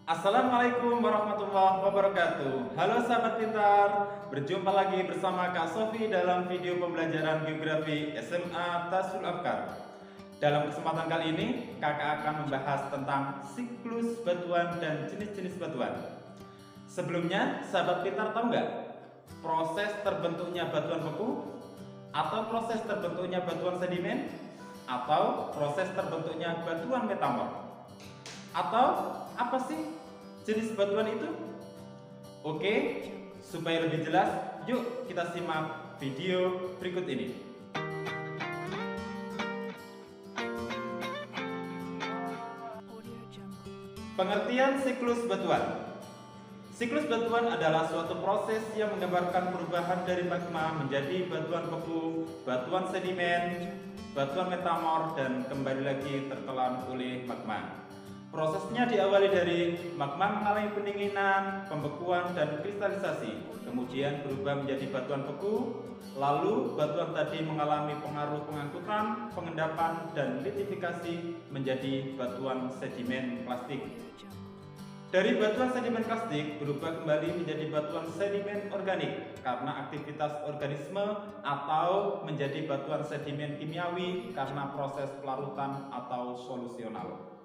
Assalamualaikum warahmatullahi wabarakatuh. Halo sahabat pintar, berjumpa lagi bersama Kak Sofi dalam video pembelajaran geografi SMA Tasul Afkar. Dalam kesempatan kali ini, kakak akan membahas tentang siklus batuan dan jenis-jenis batuan. Sebelumnya, sahabat pintar tahu nggak proses terbentuknya batuan beku, atau proses terbentuknya batuan sedimen, atau proses terbentuknya batuan metamorf? Atau apa sih jenis batuan itu? Oke, supaya lebih jelas, yuk kita simak video berikut ini. Pengertian siklus batuan. Siklus batuan adalah suatu proses yang menggambarkan perubahan dari magma menjadi batuan beku, batuan sedimen, batuan metamorf, dan kembali lagi tertelan oleh magma. Prosesnya diawali dari magma mengalami pendinginan, pembekuan, dan kristalisasi, kemudian berubah menjadi batuan beku, lalu batuan tadi mengalami pengaruh pengangkutan, pengendapan, dan litifikasi menjadi batuan sedimen plastik. Dari batuan sedimen plastik berubah kembali menjadi batuan sedimen organik karena aktivitas organisme, atau menjadi batuan sedimen kimiawi karena proses pelarutan atau solusional.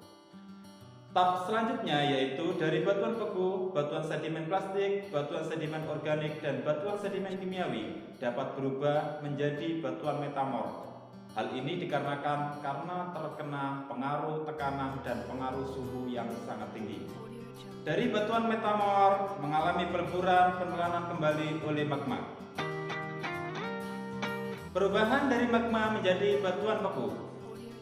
Tahap selanjutnya yaitu dari batuan beku, batuan sedimen plastik, batuan sedimen organik, dan batuan sedimen kimiawi dapat berubah menjadi batuan metamorf. Hal ini dikarenakan karena terkena pengaruh tekanan dan pengaruh suhu yang sangat tinggi. Dari batuan metamorf mengalami peleburan penelanan kembali oleh magma. Perubahan dari magma menjadi batuan beku.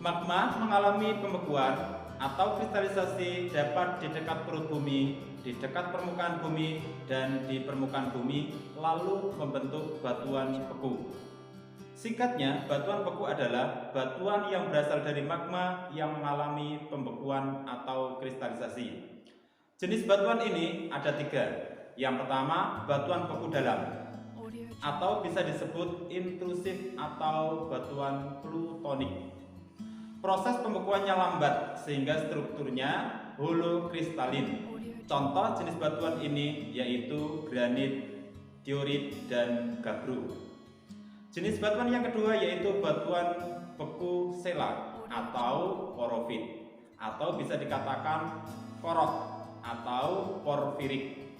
Magma mengalami pembekuan atau kristalisasi dapat di dekat perut bumi, di dekat permukaan bumi, dan di permukaan bumi, lalu membentuk batuan beku. Singkatnya, batuan beku adalah batuan yang berasal dari magma yang mengalami pembekuan atau kristalisasi. Jenis batuan ini ada 3. Yang pertama, batuan beku dalam, atau bisa disebut intrusif atau batuan plutonik. Proses pembekuannya lambat sehingga strukturnya holokristalin. Contoh jenis batuan ini yaitu granit, diorit, dan gabbro. Jenis batuan yang kedua yaitu batuan beku sela atau porofit, atau bisa dikatakan korot atau porfirik.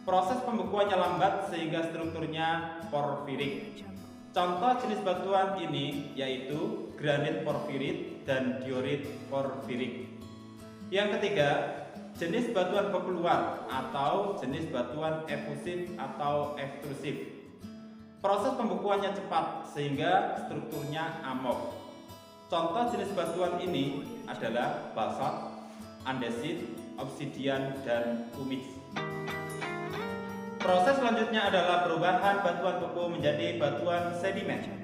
Proses pembekuannya lambat sehingga strukturnya porfirik. Contoh jenis batuan ini yaitu granit porfirit dan diorit porfirik. Yang ketiga, jenis batuan beku luar atau jenis batuan efusif atau ekstrusif. Proses pembekuannya cepat sehingga strukturnya amorf. Contoh jenis batuan ini adalah basalt, andesit, obsidian, dan pumice. Proses selanjutnya adalah perubahan batuan beku menjadi batuan sedimen.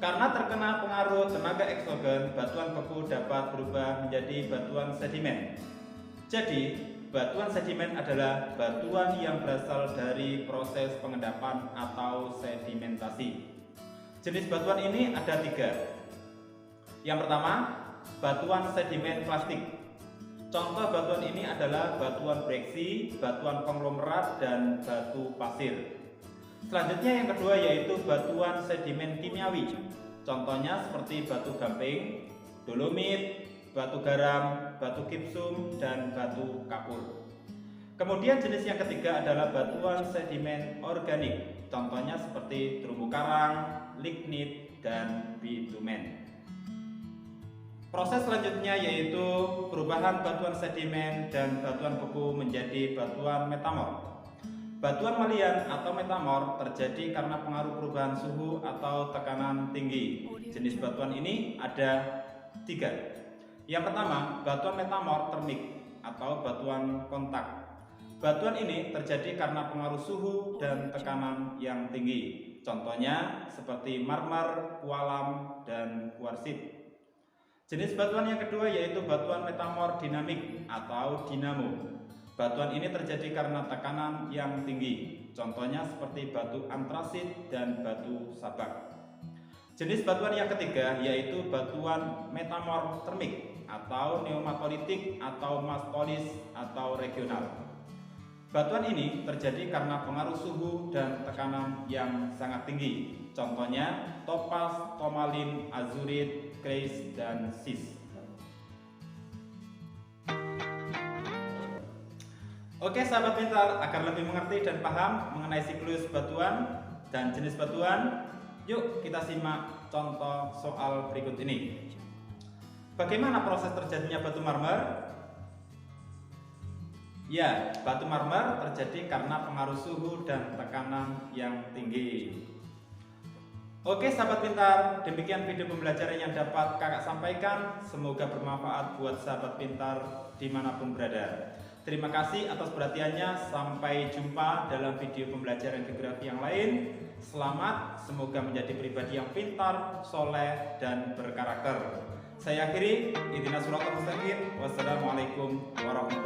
Karena terkena pengaruh tenaga eksogen, batuan beku dapat berubah menjadi batuan sedimen. Jadi, batuan sedimen adalah batuan yang berasal dari proses pengendapan atau sedimentasi. Jenis batuan ini ada 3. Yang pertama, batuan sedimen plastik. Contoh batuan ini adalah batuan breksi, batuan konglomerat, dan batu pasir. Selanjutnya yang kedua yaitu batuan sedimen kimiawi. Contohnya seperti batu gamping, dolomit, batu garam, batu gipsum, dan batu kapur. Kemudian jenis yang ketiga adalah batuan sedimen organik. Contohnya seperti terumbu karang, lignit, dan bitumen. Proses selanjutnya yaitu perubahan batuan sedimen dan batuan beku menjadi batuan metamorf. Batuan malian atau metamorf terjadi karena pengaruh perubahan suhu atau tekanan tinggi. Jenis batuan ini ada 3. Yang pertama, batuan metamorf termik atau batuan kontak. Batuan ini terjadi karena pengaruh suhu dan tekanan yang tinggi. Contohnya seperti marmer, kualam, dan kuarsit. Jenis batuan yang kedua yaitu batuan metamorf dinamik atau dinamo. Batuan ini terjadi karena tekanan yang tinggi. Contohnya seperti batu antrasit dan batu sabak. Jenis batuan yang ketiga yaitu batuan metamorf termik atau neomatolitik atau mastolis atau regional. Batuan ini terjadi karena pengaruh suhu dan tekanan yang sangat tinggi. Contohnya topas, tourmaline, azurit, kreiz, dan sis. Oke sahabat pintar, agar lebih mengerti dan paham mengenai siklus batuan dan jenis batuan, yuk kita simak contoh soal berikut ini. Bagaimana proses terjadinya batu marmer? Ya, batu marmer terjadi karena pengaruh suhu dan tekanan yang tinggi. Oke sahabat pintar, demikian video pembelajaran yang dapat kakak sampaikan. Semoga bermanfaat buat sahabat pintar dimanapun berada. Terima kasih atas perhatiannya. Sampai jumpa dalam video pembelajaran geografi yang lain. Selamat, semoga menjadi pribadi yang pintar, soleh, dan berkarakter. Saya akhiri, ihdinas siratal mustaqim. Wassalamualaikum warahmatullahi wabarakatuh.